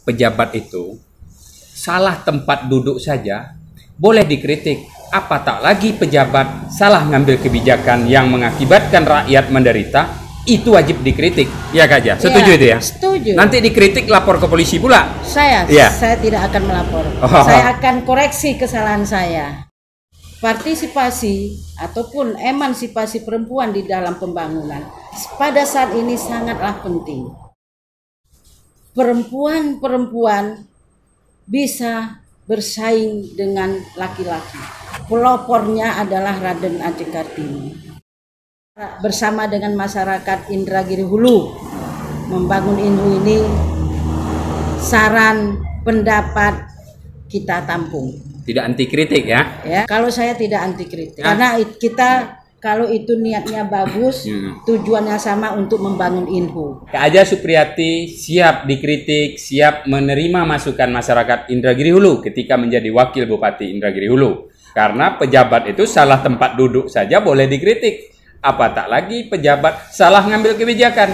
pejabat itu salah tempat duduk saja boleh dikritik. Apa tak lagi pejabat salah ngambil kebijakan yang mengakibatkan rakyat menderita, itu wajib dikritik. Ya Kak Ja, setuju itu ya? Setuju. Nanti dikritik lapor ke polisi pula. Saya tidak akan melapor. Saya akan koreksi kesalahan saya. Partisipasi ataupun emansipasi perempuan di dalam pembangunan pada saat ini sangatlah penting. Perempuan-perempuan bisa bersaing dengan laki-laki. Pelopornya adalah Raden Ajeng Kartini. Bersama dengan masyarakat Indragiri Hulu membangun Inhu ini, saran pendapat kita tampung. Tidak anti kritik ya? Ya, kalau saya tidak anti kritik, karena kita kalau itu niatnya bagus, tujuannya sama untuk membangun Inhu. Kak Aja Supriyati siap dikritik, siap menerima masukan masyarakat Indragiri Hulu ketika menjadi wakil Bupati Indragiri Hulu. Karena pejabat itu salah tempat duduk saja boleh dikritik. Apa tak lagi pejabat salah mengambil kebijakan.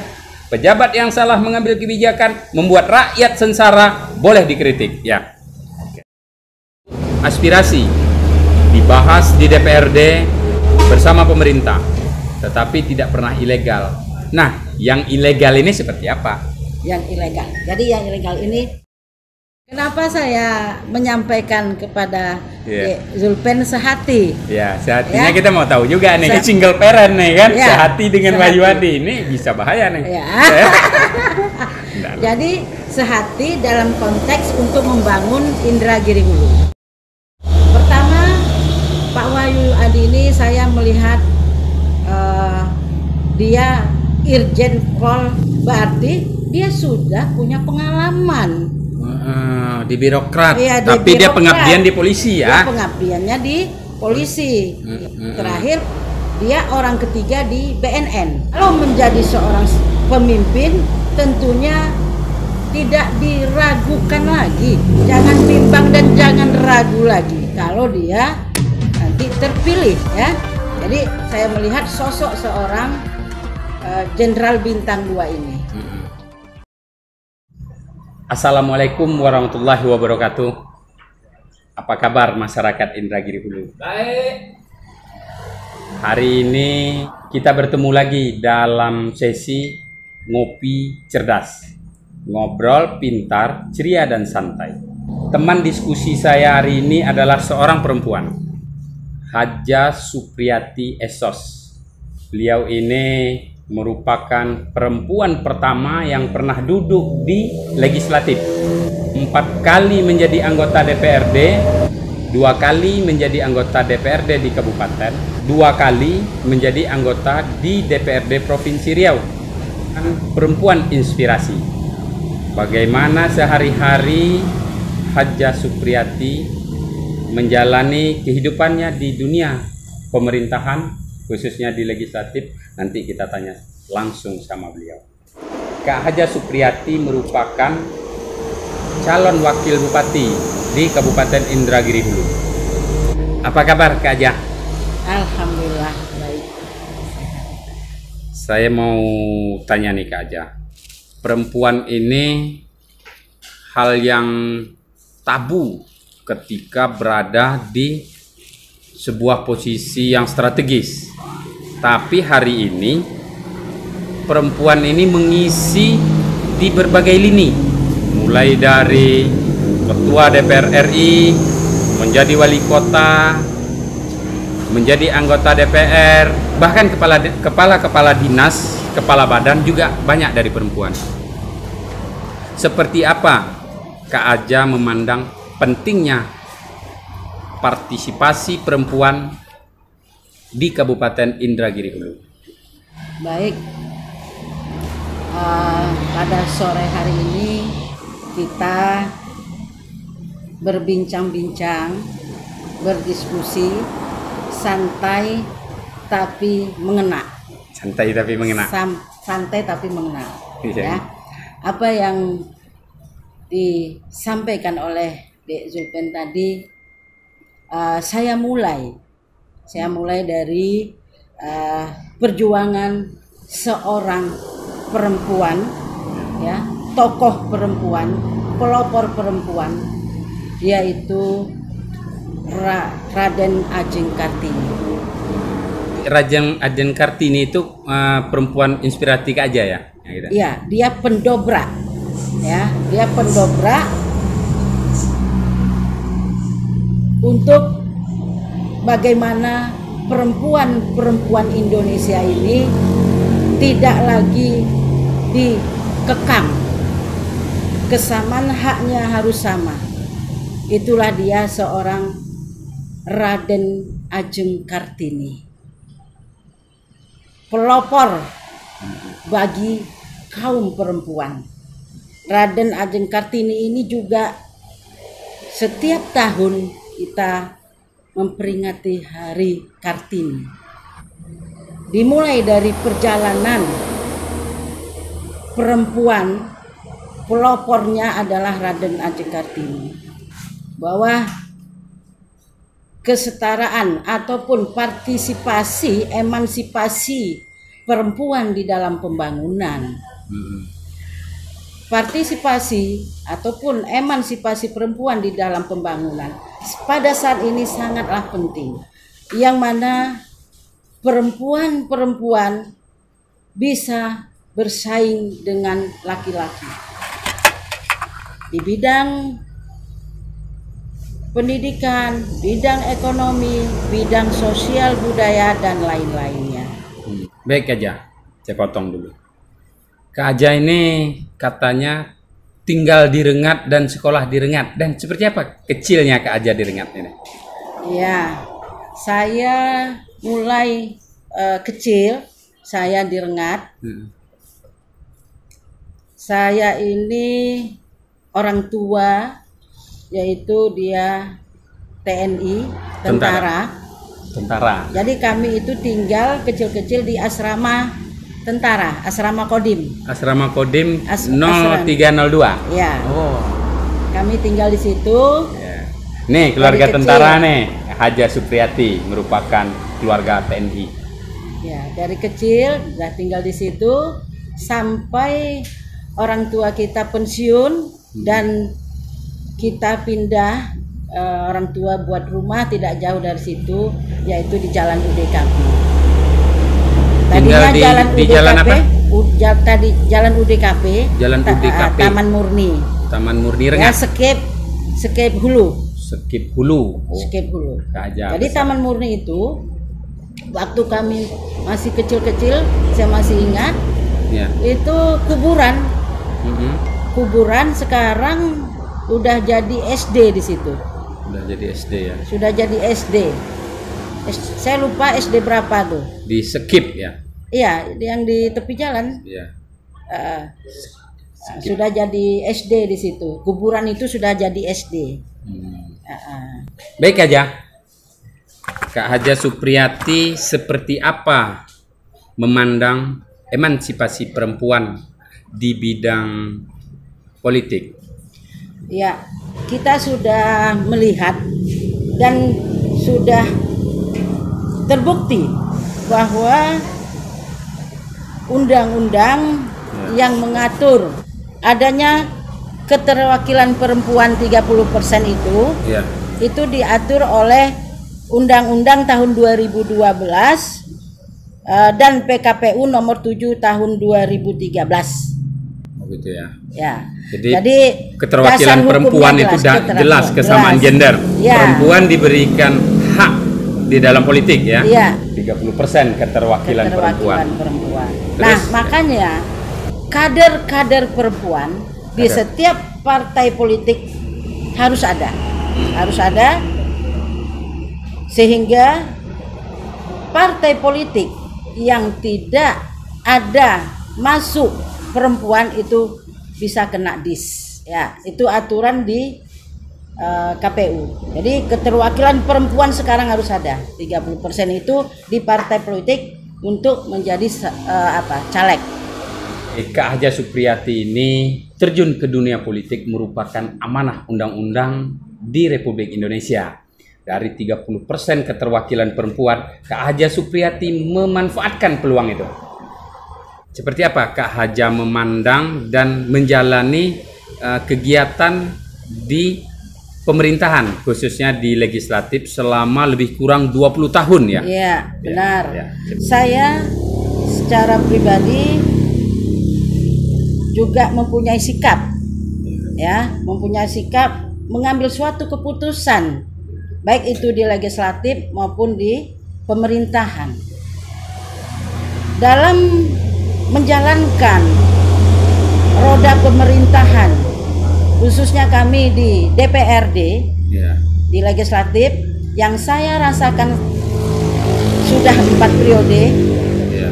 Pejabat yang salah mengambil kebijakan membuat rakyat sengsara boleh dikritik. Ya. Aspirasi dibahas di DPRD bersama pemerintah, tetapi tidak pernah ilegal. Nah, yang ilegal ini seperti apa? Yang ilegal. Jadi yang ilegal ini, kenapa saya menyampaikan kepada Zulpen sehati? Ya, sehatinya kita mau tahu juga nih, single parent nih kan, sehati dengan Bayu Adi ini bisa bahaya nih. Ya. Jadi sehati dalam konteks untuk membangun Indragiri Hulu. Pertama, Pak Wahyu Adi ini saya melihat dia Irjen Pol, berarti dia sudah punya pengalaman di birokrat, ya, tapi dia pengabdian di polisi ya. Dia pengabdiannya di polisi. Terakhir dia orang ketiga di BNN. Kalau menjadi seorang pemimpin tentunya tidak diragukan lagi, jangan bimbang dan jangan ragu lagi kalau dia nanti terpilih ya. Jadi saya melihat sosok seorang Jenderal Bintang 2 ini. Assalamualaikum warahmatullahi wabarakatuh. Apa kabar masyarakat Indragiri Hulu? Baik. Hari ini kita bertemu lagi dalam sesi ngopi cerdas. Ngobrol pintar, ceria dan santai. Teman diskusi saya hari ini adalah seorang perempuan, Haja Supriyati Esos. Beliau ini merupakan perempuan pertama yang pernah duduk di legislatif. 4 kali menjadi anggota DPRD, 2 kali menjadi anggota DPRD di kabupaten, 2 kali menjadi anggota di DPRD Provinsi Riau. Perempuan inspirasi. Bagaimana sehari-hari Haja Supriyati menjalani kehidupannya di dunia pemerintahan, khususnya di legislatif, nanti kita tanya langsung sama beliau. Kak Haja Supriyati merupakan calon wakil bupati di Kabupaten Indragiri Hulu. Apa kabar Kak Haja? Alhamdulillah baik. Saya mau tanya nih Kak Haja. Perempuan ini hal yang tabu ketika berada di sebuah posisi yang strategis. Tapi hari ini perempuan ini mengisi di berbagai lini, mulai dari ketua DPR RI, menjadi wali kota, menjadi anggota DPR, bahkan kepala dinas, kepala badan juga banyak dari perempuan. Seperti apa Kak Aja memandang pentingnya partisipasi perempuan di Kabupaten Indragiri Hulu? Baik, pada sore hari ini kita berbincang-bincang, berdiskusi, santai tapi mengena. Santai tapi mengena. Santai tapi mengena. Ya. Apa yang disampaikan oleh Dek Zulpen tadi, saya mulai dari perjuangan seorang perempuan, ya, tokoh perempuan pelopor perempuan, yaitu Raden Ajeng Kartini. Raden Ajeng Kartini itu perempuan inspirasi Kak Aja ya? Gitu. Iya, dia pendobrak, ya, dia pendobrak untuk bagaimana perempuan-perempuan Indonesia ini tidak lagi dikekang, kesamaan haknya harus sama. Itulah dia seorang Raden Ajeng Kartini, pelopor bagi kaum perempuan. Raden Ajeng Kartini ini juga setiap tahun kita memperingati Hari Kartini. Dimulai dari perjalanan perempuan, pelopornya adalah Raden Ajeng Kartini, bahwa kesetaraan ataupun partisipasi, emansipasi perempuan di dalam pembangunan. Partisipasi ataupun emansipasi perempuan di dalam pembangunan pada saat ini sangatlah penting, yang mana perempuan-perempuan bisa bersaing dengan laki-laki di bidang pendidikan, bidang ekonomi, bidang sosial budaya, dan lain-lainnya. Baik aja, saya potong dulu. Kak Aja ini katanya tinggal di Rengat dan sekolah di Rengat. Dan seperti apa kecilnya Kak Aja di Rengat ini? Ya, saya mulai kecil, saya di Rengat. Saya ini orang tua, yaitu dia TNI, tentara. Jadi kami itu tinggal kecil-kecil di asrama tentara, asrama Kodim. Asrama Kodim 0302. Ya. Oh. Kami tinggal di situ. Ya. Nih keluarga tentara nih, Haja Supriyati merupakan keluarga TNI. Ya, dari kecil sudah tinggal di situ sampai orang tua kita pensiun dan kita pindah, orang tua buat rumah tidak jauh dari situ, yaitu di Jalan UDKP. Tadinya jalan UDKP, jalan apa? Tadi Jalan UDKP. Jalan UDKP. Taman Murni. Taman Murni Rengat. Ya, Skip Hulu. Skip Hulu. Oh. Skip Hulu. Aja, jadi besar. Taman Murni itu waktu kami masih kecil-kecil, saya masih ingat. Ya. Itu kuburan. Kuburan sekarang udah jadi SD di situ. Udah jadi SD ya. Sudah jadi SD. Saya lupa SD berapa tuh. Di Skip ya. Iya, yang di tepi jalan. Iya. Sudah jadi SD di situ. Kuburan itu sudah jadi SD. Baik aja. Kak Haja Supriyati seperti apa memandang emansipasi perempuan di bidang politik? Ya, kita sudah melihat dan sudah terbukti bahwa undang-undang yang mengatur adanya keterwakilan perempuan 30% itu diatur oleh Undang-Undang tahun 2012 dan PKPU nomor 7 tahun 2013. Begitu ya. Ya. Jadi keterwakilan perempuan itu jelas kesamaan gender. Ya. Perempuan diberikan hak di dalam politik ya. Ya. 30% keterwakilan perempuan. Nah, makanya kader-kader perempuan di setiap partai politik harus ada. Harus ada sehingga partai politik yang tidak ada masuk perempuan itu bisa kena dis. Ya, itu aturan di KPU. Jadi keterwakilan perempuan sekarang harus ada 30% itu di partai politik untuk menjadi caleg. Kak Haja Supriyati ini terjun ke dunia politik merupakan amanah undang-undang di Republik Indonesia. Dari 30% keterwakilan perempuan, Kak Haja Supriyati memanfaatkan peluang itu. Seperti apa Kak Haja memandang dan menjalani kegiatan di pemerintahan, khususnya di legislatif selama lebih kurang 20 tahun ya? Iya, benar. Ya. Saya secara pribadi juga mempunyai sikap, mengambil suatu keputusan, baik itu di legislatif maupun di pemerintahan. Dalam menjalankan roda pemerintahan, khususnya kami di DPRD, di legislatif, yang saya rasakan sudah 4 periode,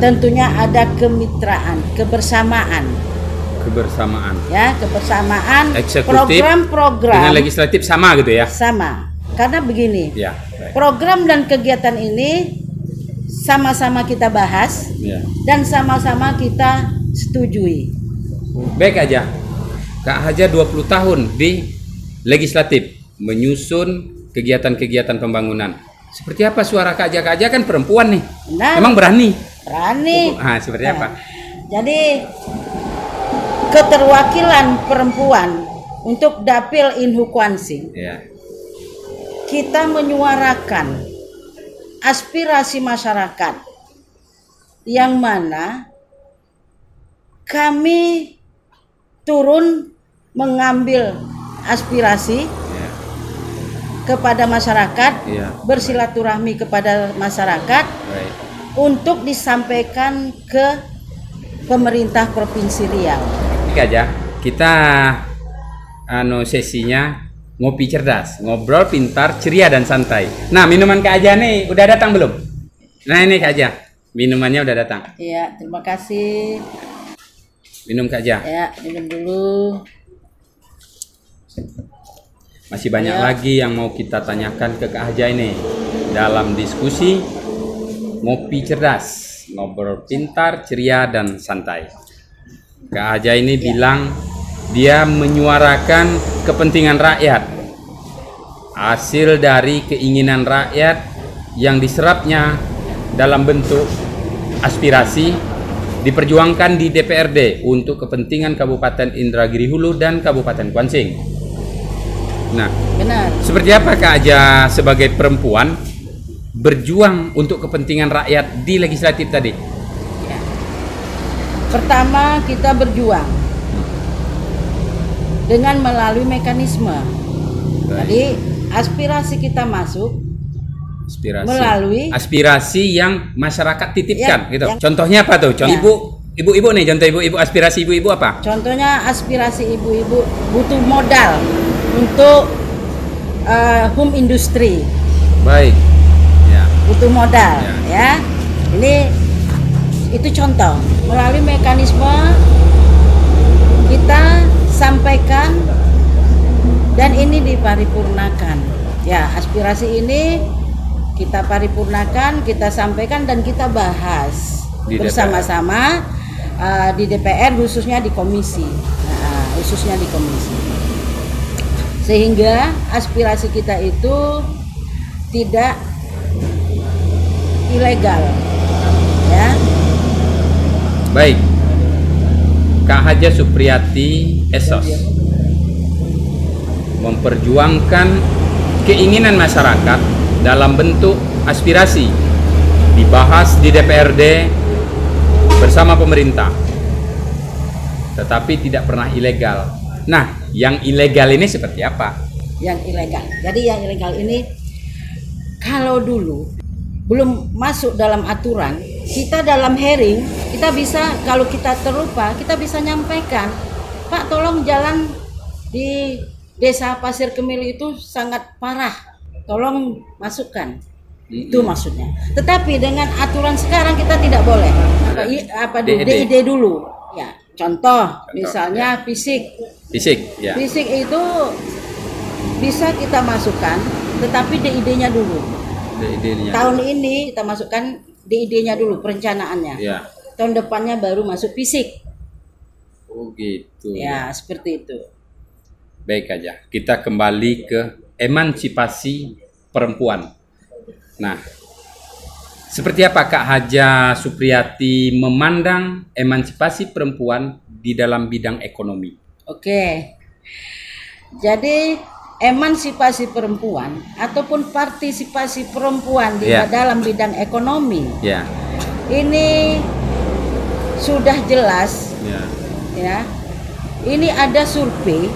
tentunya ada kemitraan, kebersamaan, eksekutif program-program dengan legislatif sama gitu ya? Sama, karena begini, program dan kegiatan ini sama-sama kita bahas dan sama-sama kita setujui. Baik aja, Kak Haja 20 tahun di legislatif menyusun kegiatan-kegiatan pembangunan. Seperti apa suara Kak Haja? Kak Haja kan perempuan nih. Nah, emang berani? Seperti apa? Jadi keterwakilan perempuan untuk Dapil Inhukuansing, kita menyuarakan aspirasi masyarakat yang mana kami turun mengambil aspirasi kepada masyarakat, bersilaturahmi kepada masyarakat untuk disampaikan ke pemerintah Provinsi Riau. Ini aja kita sesinya ngopi cerdas, ngobrol pintar, ceria dan santai. Nah, minuman Kak Haja nih udah datang belum? Nah, ini Kak Haja, minumannya udah datang. Iya, terima kasih. Minum Kak Haja. Ya, minum dulu. Masih banyak lagi yang mau kita tanyakan ke Kak Haja ini dalam diskusi ngopi cerdas, ngobrol pintar, ceria dan santai. Kak Haja ini bilang dia menyuarakan kepentingan rakyat, hasil dari keinginan rakyat yang diserapnya dalam bentuk aspirasi diperjuangkan di DPRD untuk kepentingan Kabupaten Indragiri Hulu dan Kabupaten Kuansing. Nah, benar. Seperti apa Kak Haja sebagai perempuan berjuang untuk kepentingan rakyat di legislatif tadi? Pertama, kita berjuang dengan melalui mekanisme. Jadi aspirasi kita masuk melalui aspirasi yang masyarakat titipkan, gitu. Contohnya apa tuh? Ibu-ibu nih, contoh ibu-ibu, aspirasi ibu-ibu apa? Contohnya aspirasi ibu-ibu butuh modal untuk home industry. Baik. Butuh modal, ya. Itu contoh. Melalui mekanisme kita sampaikan dan ini diparipurnakan. Ya, aspirasi ini kita paripurnakan, kita sampaikan dan kita bahas bersama-sama di DPR, khususnya di komisi. Sehingga aspirasi kita itu tidak ilegal. Ya. Baik. Kak Haja Supriyati Esos memperjuangkan keinginan masyarakat dalam bentuk aspirasi dibahas di DPRD bersama pemerintah, tetapi tidak pernah ilegal. Nah, yang ilegal ini seperti apa? Yang ilegal. Jadi yang ilegal ini kalau dulu belum masuk dalam aturan, kita dalam hearing, kita bisa, kalau kita terlupa, kita bisa nyampaikan, Pak tolong jalan di Desa Pasir Kemil itu sangat parah, tolong masukkan. Itu maksudnya. Tetapi dengan aturan sekarang kita tidak boleh. DID dulu. Ya, contoh misalnya fisik. Fisik itu bisa kita masukkan, tetapi DID-nya dulu. Tahun ini kita masukkan DID-nya dulu, perencanaannya. Tahun depannya baru masuk fisik. Oh gitu. Ya, seperti itu. Baik aja. Kita kembali ke emansipasi perempuan. Nah, seperti apa Kak Haja Supriyati memandang emansipasi perempuan di dalam bidang ekonomi? Oke. Jadi emansipasi perempuan ataupun partisipasi perempuan di dalam bidang ekonomi, ini sudah jelas, ya. Ini ada survei,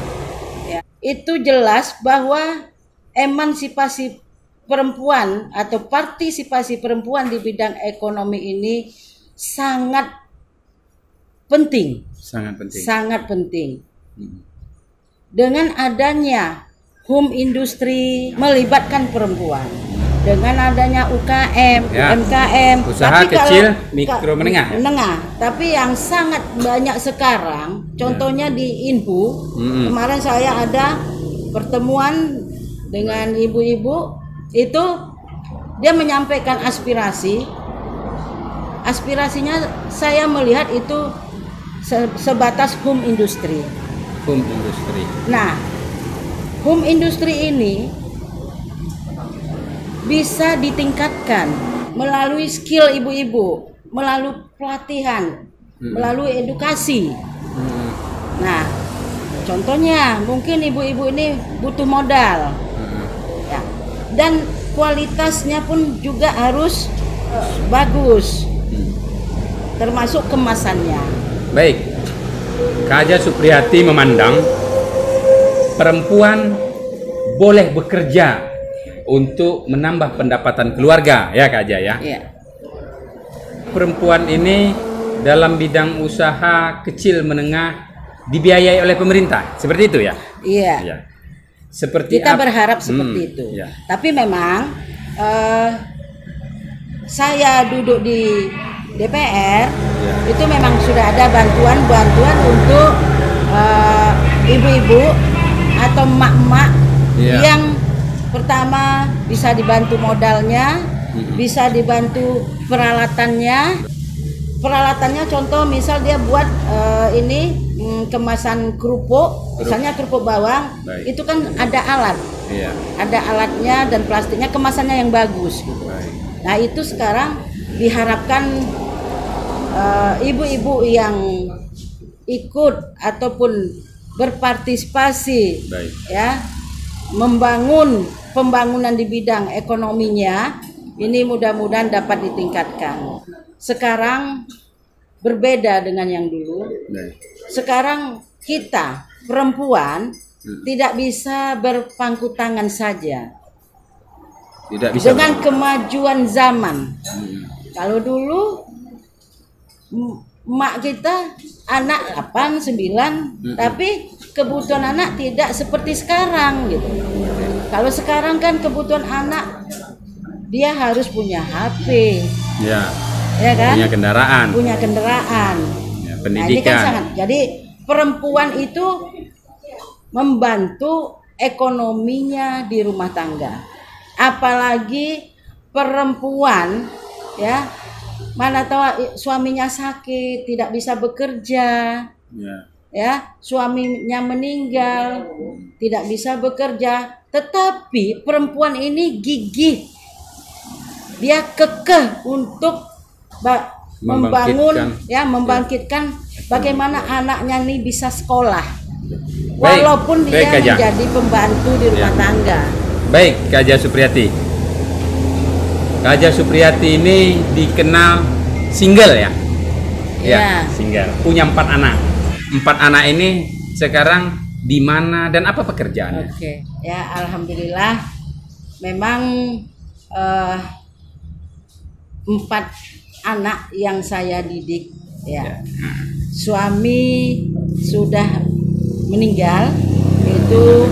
ya. Itu jelas bahwa emansipasi perempuan atau partisipasi perempuan di bidang ekonomi ini sangat penting, sangat penting. Dengan adanya home industri melibatkan perempuan, dengan adanya UKM, UMKM, usaha kecil, mikro, menengah. Tapi yang sangat banyak sekarang, contohnya di Inpu, kemarin saya ada pertemuan dengan ibu-ibu, itu dia menyampaikan aspirasinya saya melihat itu sebatas home industri. Nah, home industri ini bisa ditingkatkan melalui skill ibu-ibu, melalui pelatihan, melalui edukasi. Nah, contohnya mungkin ibu-ibu ini butuh modal, ya, dan kualitasnya pun juga harus bagus, termasuk kemasannya. Baik, Kak Haja Supriyati memandang perempuan boleh bekerja untuk menambah pendapatan keluarga, ya Kak Haja, ya. Perempuan ini dalam bidang usaha kecil menengah dibiayai oleh pemerintah, seperti itu ya? Iya. Seperti kita berharap seperti itu. Tapi memang saya duduk di DPR, itu memang sudah ada bantuan untuk ibu-ibu atau emak-emak yang pertama bisa dibantu modalnya, bisa dibantu peralatannya. Peralatannya contoh misal dia buat kemasan kerupuk, misalnya kerupuk bawang, itu kan ada alat, ada alatnya dan plastiknya, kemasannya yang bagus gitu. Nah itu sekarang diharapkan ibu-ibu yang ikut ataupun berpartisipasi, ya, membangun pembangunan di bidang ekonominya, ini mudah-mudahan dapat ditingkatkan. Sekarang berbeda dengan yang dulu. Sekarang kita perempuan tidak bisa berpangku tangan saja. Dengan kemajuan zaman. Kalau dulu emak kita anak 8, 9, tapi kebutuhan anak tidak seperti sekarang gitu. Kalau sekarang kan kebutuhan anak dia harus punya HP. Ya kan? Punya kendaraan. Pendidikan. Nah, ini kan sangat. Jadi perempuan itu membantu ekonominya di rumah tangga. Apalagi perempuan, ya, mana tahu suaminya sakit, tidak bisa bekerja, ya, suaminya meninggal, tidak bisa bekerja, tetapi perempuan ini gigih, dia kekeh untuk membangkitkan bagaimana anaknya nih bisa sekolah, walaupun dia menjadi pembantu di rumah tangga. Baik, Kak Haja Supriyati. Kak Haja Supriyati ini dikenal single ya? Single. Punya 4 anak. 4 anak ini sekarang di mana dan apa pekerjaannya? Ya, alhamdulillah memang 4 anak yang saya didik, ya. Suami sudah meninggal itu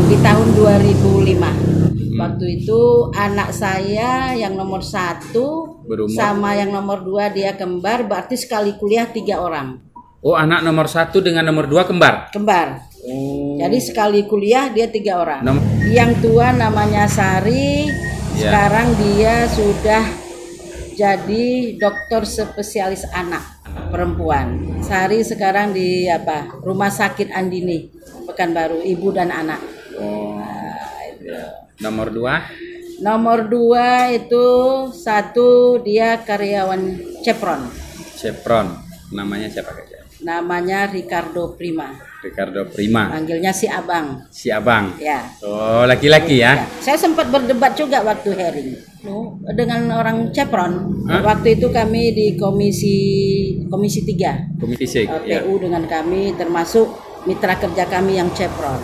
di tahun 2005. Waktu itu anak saya yang nomor 1 sama yang nomor 2 dia kembar, berarti sekali kuliah 3 orang. Oh, anak nomor 1 dengan nomor 2 kembar? Kembar. Jadi sekali kuliah dia 3 orang. Yang tua namanya Sari, sekarang dia sudah jadi dokter spesialis anak perempuan. Sari sekarang di Rumah Sakit Andini, Pekanbaru, ibu dan anak. Nomor 2? Nomor 2 itu 1 dia karyawan Chevron. Chevron, namanya siapa Kak? Namanya Ricardo Prima. Ricardo Prima. Panggilnya si Abang. Si Abang. Ya. Oh, laki-laki ya. Saya sempat berdebat juga waktu hearing dengan orang Chevron. Hah? Waktu itu kami di komisi 3. Komisi ya. PU dengan kami termasuk mitra kerja kami yang Chevron.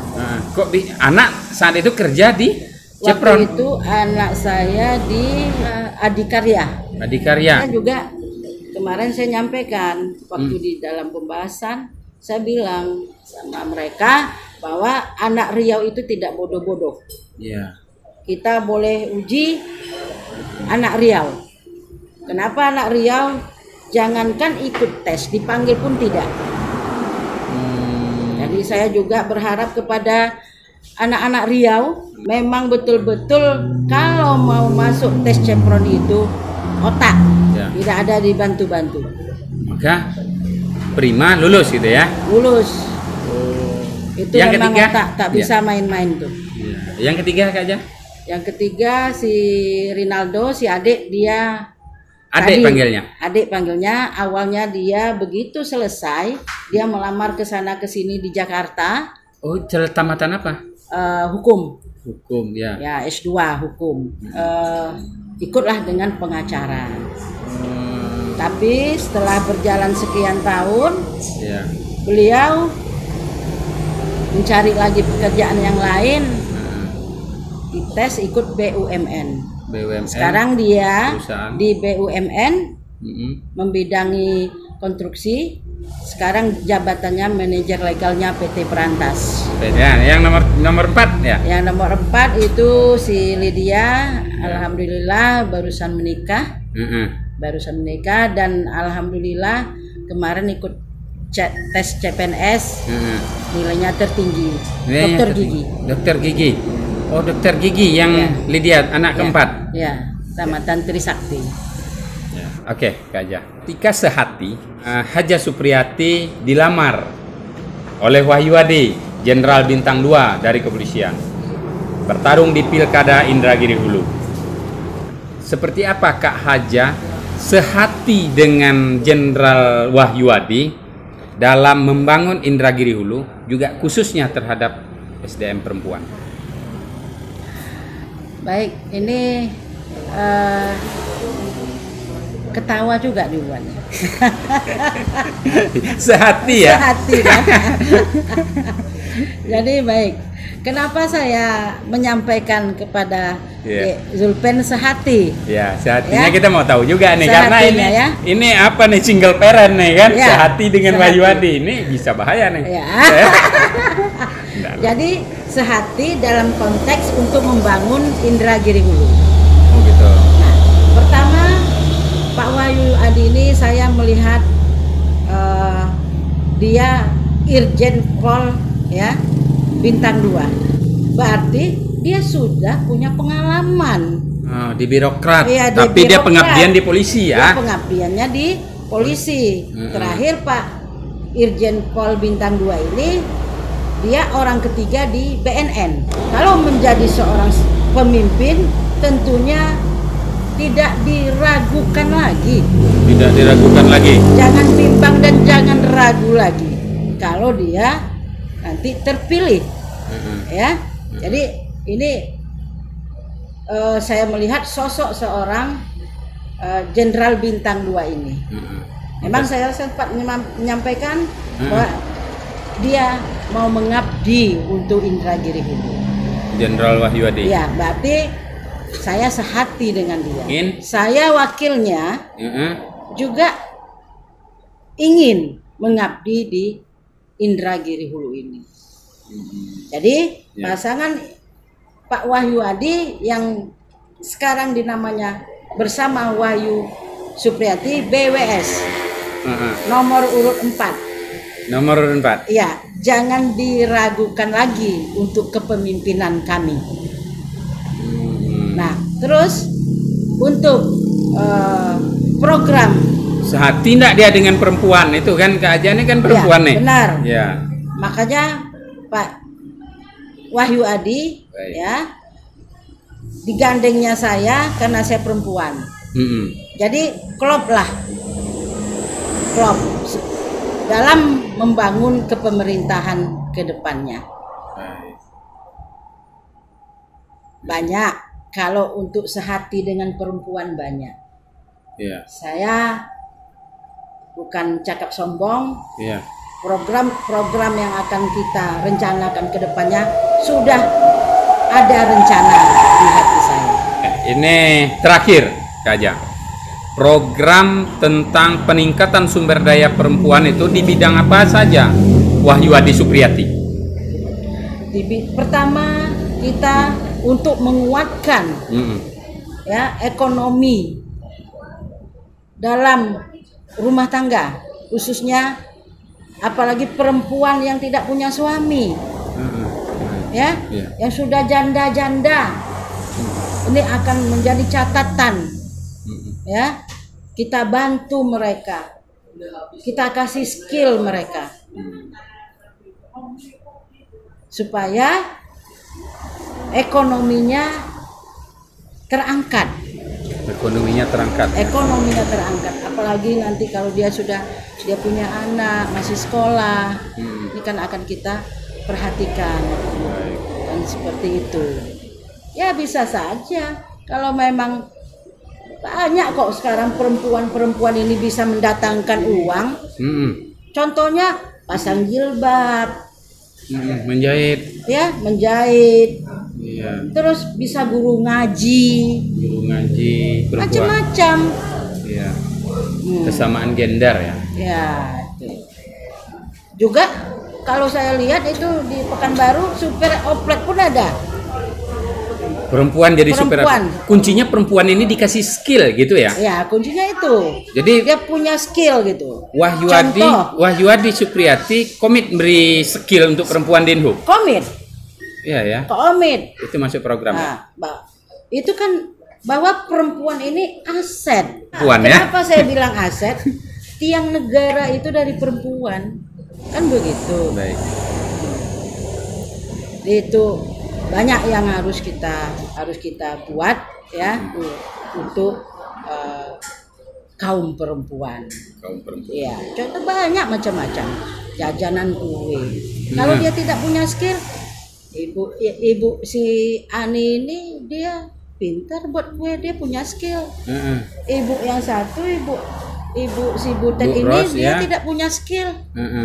Kok anak saat itu kerja di Chevron? Waktu itu anak saya di Adikarya. Adikarya. Saya juga kemarin saya nyampaikan waktu di dalam pembahasan, saya bilang sama mereka bahwa anak Riau itu tidak bodoh-bodoh. Iya. Kita boleh uji anak Riau. Kenapa anak Riau? Jangankan ikut tes, dipanggil pun tidak. Jadi saya juga berharap kepada anak-anak Riau, memang betul-betul kalau mau masuk tes Chevron itu otak, Ya. tidak ada dibantu-bantu. Maka Prima lulus gitu ya. Lulus. Itu Yang memang ketiga? otak, tak bisa main-main tuh. Ya. Yang ketiga Kak Ja? Yang ketiga si Rinaldo, si adik dia. Adik panggilnya. Adik panggilnya. Awalnya dia begitu selesai, dia melamar ke sana ke sini di Jakarta. Oh, tamatan apa? Hukum. Hukum ya. Ya, S2 hukum. Ikutlah dengan pengacara. Tapi setelah berjalan sekian tahun, Ya. beliau mencari lagi pekerjaan yang lain. Dites ikut BUMN. BUMN. Sekarang dia perusahaan. di BUMN Mm-mm. membidangi konstruksi. Sekarang jabatannya manajer legalnya PT Perantas. Ya, yang nomor 4 ya. Yang nomor 4 itu si Lydia, alhamdulillah barusan menikah. Barusan menikah dan alhamdulillah kemarin ikut tes CPNS, nilainya tertinggi. Dokter gigi. Dokter gigi. Oh, dokter gigi yang Ya. Lydia anak keempat. Ya, tamatan Trisakti. Ya. Oke, Kak Ja. Ketika sehati, Haja Supriyati dilamar oleh Wahyu Adi, Jenderal Bintang 2 dari kepolisian. Bertarung di Pilkada Indragiri Hulu. Seperti apa Kak Haja sehati dengan Jenderal Wahyu Adi dalam membangun Indragiri Hulu, juga khususnya terhadap SDM perempuan? Baik, ini ketawa juga dibuatnya. Sehati ya. Sehati kan. Jadi baik. Kenapa saya menyampaikan kepada Zulpen sehati? Ya, sehatinya Ya. kita mau tahu juga nih, karena Sehatinya, ini ya. ini apa nih, single parent nih kan, Ya, sehati dengan sehati. Wahyu Adi ini bisa bahaya nih. Ya. Nggak. Jadi sehati dalam konteks untuk membangun Indragiri Hulu. Oh gitu. Nah, pertama Pak Wahyu Adi ini saya melihat dia Irjen Pol ya Bintang 2. Berarti dia sudah punya pengalaman. Oh, di birokrat. Iya, di Tapi dia birokrat. pengabdian di polisi Dia ya. pengabdiannya di polisi. Terakhir Pak Irjen Pol Bintang 2 ini dia orang ketiga di BNN. Kalau menjadi seorang pemimpin tentunya tidak diragukan lagi. Tidak diragukan lagi. Jangan bimbang dan jangan ragu lagi kalau dia nanti terpilih. Ya. Jadi ini saya melihat sosok seorang Jenderal Bintang 2 ini. Memang saya sempat menyampaikan bahwa dia mau mengabdi untuk Indragiri Hulu. Jenderal Wahyu Adi. Ya, berarti saya sehati dengan dia. Ingin? Saya wakilnya juga ingin mengabdi di Indragiri Hulu ini. Jadi pasangan Pak Wahyu Adi yang sekarang dinamanya bersama Wahyu Supriyati BWS nomor urut 4. Nomor 4. Ya, jangan diragukan lagi untuk kepemimpinan kami. Nah, terus untuk program Sehati enggak dia dengan perempuan itu kan, Kak Haja ini kan perempuan ya, nih. benar. Ya. Makanya Pak Wahyu Adi Baik. ya digandengnya saya karena saya perempuan. Jadi klop lah, klop. dalam membangun kepemerintahan ke depannya. Banyak, kalau untuk sehati dengan perempuan banyak. Iya. Saya bukan cakap sombong. Iya. Program-program yang akan kita rencanakan ke depannya sudah ada rencana di hati saya. Ini terakhir, Kak Ajang. Program tentang peningkatan sumber daya perempuan itu di bidang apa saja, Wahyuadi Supriyati? Pertama, kita untuk menguatkan ya ekonomi dalam rumah tangga, khususnya apalagi perempuan yang tidak punya suami, ya, yang sudah janda-janda, ini akan menjadi catatan, ya, kita bantu mereka, kita kasih skill mereka, supaya ekonominya terangkat. Ekonominya terangkat, apalagi nanti kalau dia punya anak masih sekolah, ini kan akan kita perhatikan. Dan seperti itu. Ya bisa saja kalau memang banyak kok sekarang perempuan ini bisa mendatangkan uang. Contohnya pasang jilbab, menjahit. Ya, menjahit. Iya. Terus bisa guru ngaji, macam-macam. Iya. Kesamaan gender ya. Ya, itu. Juga kalau saya lihat itu di Pekanbaru supir oplek pun ada. Perempuan jadi supir. Kuncinya perempuan ini dikasih skill gitu ya? Ya, kuncinya itu. Jadi dia punya skill gitu. Wahyuadi Supriyati komit beri skill untuk perempuan di Inhub. Komit. Iya ya. Komit. Itu masuk program. Nah, itu kan bahwa perempuan ini aset. Kenapa saya bilang aset? Tiang negara itu dari perempuan. Kan begitu. Baik. Itu banyak yang harus kita buat ya untuk kaum perempuan. Iya, contoh banyak macam-macam. Jajanan kue. Kalau dia tidak punya skill, ibu si Ani ini dia pintar buat kue, dia punya skill. Ibu yang satu, ibu si Butet ini Ros, dia tidak punya skill.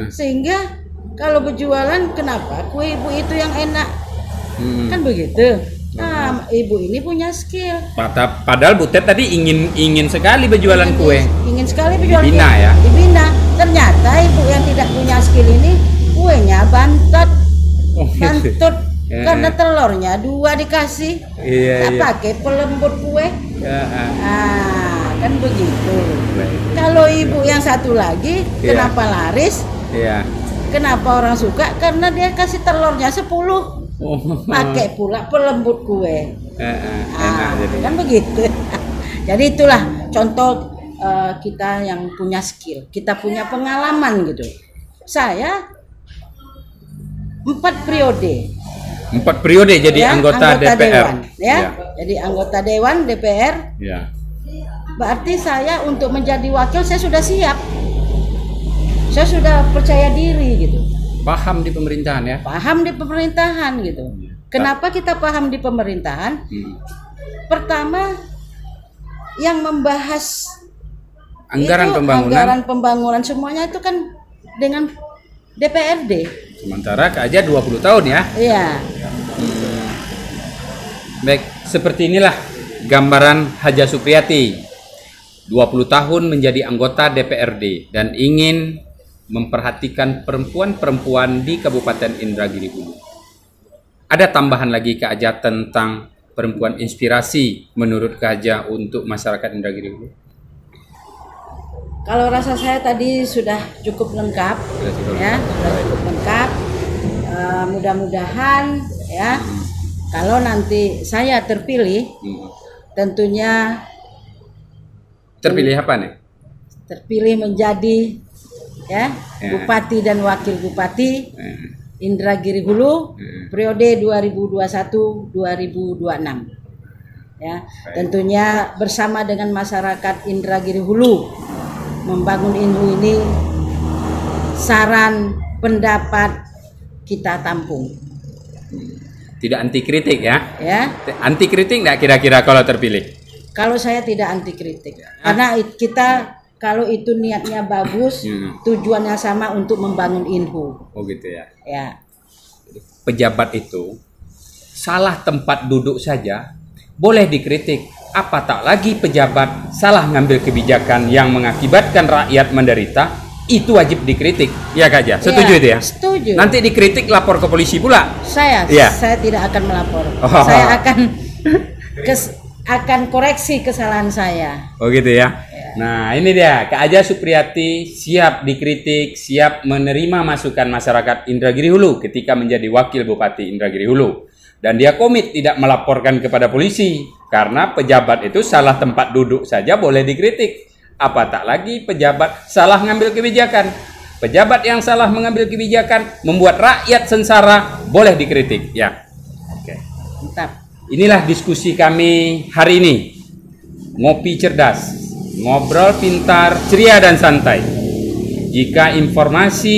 Sehingga kalau berjualan, kenapa kue ibu itu yang enak? Kan begitu. Nah, ibu ini punya skill. Padahal Butet tadi ingin sekali berjualan kue. Ingin sekali berjualan kue. Dibina ya. Dibina. Ternyata ibu yang tidak punya skill ini kuenya bantut. Karena telurnya 2 dikasih. Tak pakai pelembut kue. Kan begitu. Kalau ibu yang satu lagi, kenapa laris? Kenapa orang suka? Karena dia kasih telurnya 10. Pakai pula pelembut kue. Kan begitu. Jadi itulah contoh kita yang punya skill, kita punya pengalaman gitu. Saya 4 periode jadi anggota DPR Dewan, jadi anggota Dewan DPR. Berarti saya untuk menjadi wakil saya sudah siap, saya sudah percaya diri gitu. Paham di pemerintahan ya? Paham di pemerintahan gitu. Kenapa kita paham di pemerintahan? Pertama, yang membahas anggaran pembangunan semuanya itu kan dengan DPRD. Sementara Kak Aja 20 tahun ya? Iya. Baik, seperti inilah gambaran Haja Supriyati. 20 tahun menjadi anggota DPRD dan ingin memperhatikan perempuan-perempuan di Kabupaten Indragiri Hulu. Ada tambahan lagi Kak Aja tentang perempuan inspirasi menurut Kak Aja untuk masyarakat Indragiri Hulu? Kalau rasa saya tadi sudah cukup lengkap, sudah cukup lengkap. Mudah-mudahan ya, kalau nanti saya terpilih, tentunya terpilih apa nih? Terpilih menjadi Bupati dan Wakil Bupati Indragiri Hulu periode 2021-2026. Ya, tentunya bersama dengan masyarakat Indragiri Hulu membangun Inhu ini saran, pendapat kita tampung. Tidak anti kritik ya? Ya. Anti kritik nggak kira-kira kalau terpilih? Kalau saya tidak anti kritik, karena kita kalau itu niatnya bagus, tujuannya sama untuk membangun Inhu. Oh gitu ya. Ya. Pejabat itu salah tempat duduk saja boleh dikritik. Apa tak lagi pejabat salah ngambil kebijakan yang mengakibatkan rakyat menderita, itu wajib dikritik. Ya Kak Ja, setuju Ya, itu ya? setuju. Nanti dikritik lapor ke polisi pula. Saya tidak akan melapor. Oh. Saya akan koreksi kesalahan saya. Oh gitu ya. Nah ini dia, Kak Aja Supriyati siap dikritik, siap menerima masukan masyarakat Indragiri Hulu ketika menjadi wakil Bupati Indragiri Hulu. Dan dia komit tidak melaporkan kepada polisi, karena pejabat itu salah tempat duduk saja boleh dikritik. Apa tak lagi pejabat salah mengambil kebijakan. Pejabat yang salah mengambil kebijakan membuat rakyat sengsara boleh dikritik. Ya. Oke. Mantap. Inilah diskusi kami hari ini. Ngopi cerdas, ngobrol pintar, ceria dan santai. Jika informasi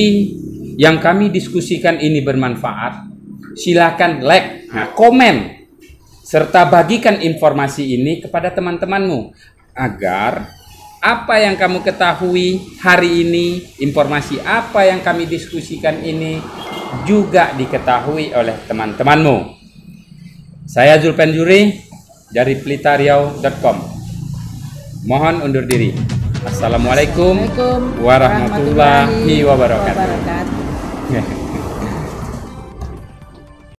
yang kami diskusikan ini bermanfaat, silakan like, komen, serta bagikan informasi ini kepada teman-temanmu agar apa yang kamu ketahui hari ini, informasi apa yang kami diskusikan ini juga diketahui oleh teman-temanmu. Saya Zulpenjuri dari pelitariau.com. Mohon undur diri. Assalamualaikum warahmatullahi wabarakatuh.